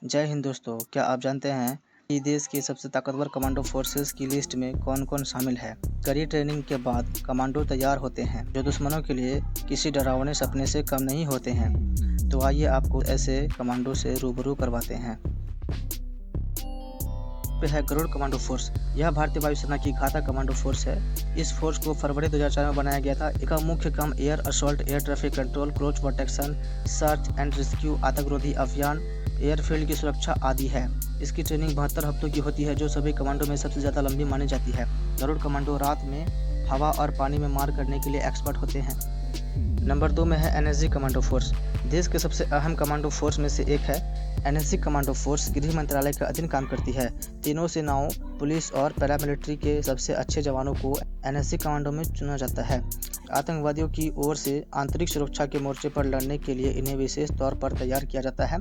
जय हिंद दोस्तों, क्या आप जानते हैं कि देश की सबसे ताकतवर कमांडो फोर्सेस की लिस्ट में कौन कौन शामिल है। कड़ी ट्रेनिंग के बाद कमांडो तैयार होते हैं जो दुश्मनों के लिए किसी डरावने सपने से कम नहीं होते हैं। तो आइए आपको ऐसे कमांडो से रूबरू करवाते हैं। पे है गरुड़ कमांडो फोर्स। यह भारतीय वायुसेना की घातक कमांडो फोर्स है। इस फोर्स को फरवरी 2004 में बनाया गया था। इसका मुख्य काम air assault, air traffic control, cruise protection, search and rescue, आतंकरोधी अभियान, एयरफील्ड की सुरक्षा आदि है। इसकी ट्रेनिंग 72 हफ्तों की होती है, जो सभी कमांडो में सबसे ज़्यादा लंबी मानी जाती है। गरुड़ कमांडो रात में हवा और पानी में मार करने के लिए एक्सपर्ट होते हैं। नंबर 2 में है एनएसजी कमांडो फोर्स। देश के सबसे अहम कमांडो फोर्स में से एक है। एनएसजी कमांडो फोर्स गृह मंत्रालय के अधीन काम करती है। तीनों सेनाओं, पुलिस और पैरामिलिट्री के सबसे अच्छे जवानों को एनएसजी कमांडो में चुना जाता है। आतंकवादियों की ओर से आंतरिक सुरक्षा के मोर्चे पर लड़ने के लिए इन्हें विशेष तौर पर तैयार किया जाता है।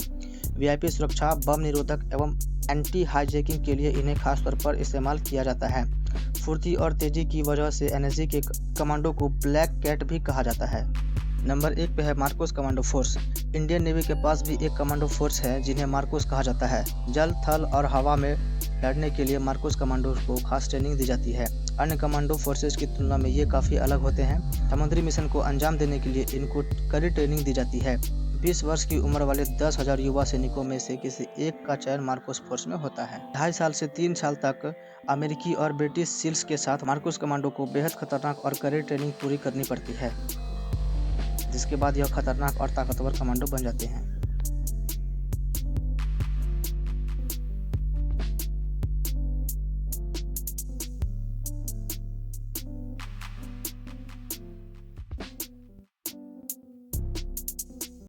वीआईपी सुरक्षा, बम निरोधक एवं एंटी हाईजैकिंग के लिए इन्हें खासतौर पर इस्तेमाल किया जाता है। फुर्ती और तेजी की वजह से एनएसजी के कमांडो को ब्लैक कैट भी कहा जाता है। नंबर 1 पे है Marcos commando force. Indian navy के पास भी एक कमांडो फोर्स है जिन्हें मार्कोस कहा जाता है। जल, थल और हवा में लड़ने के लिए मार्कोस कमांडो को खास ट्रेनिंग दी जाती है। अन्य कमांडो फोर्सेस की तुलना में ये काफ़ी अलग होते हैं। समुद्री मिशन को अंजाम देने के लिए इनको कड़ी ट्रेनिंग दी जाती है। 20 वर्ष की उम्र वाले 10,000 युवा सैनिकों में से किसी एक का चयन मार्कोस फोर्स में होता है। 2.5 साल से 3 साल तक अमेरिकी और ब्रिटिश सील्स के साथ मार्कोस कमांडो को बेहद खतरनाक और कड़ी ट्रेनिंग पूरी करनी पड़ती है, जिसके बाद यह खतरनाक और ताकतवर कमांडो बन जाते हैं।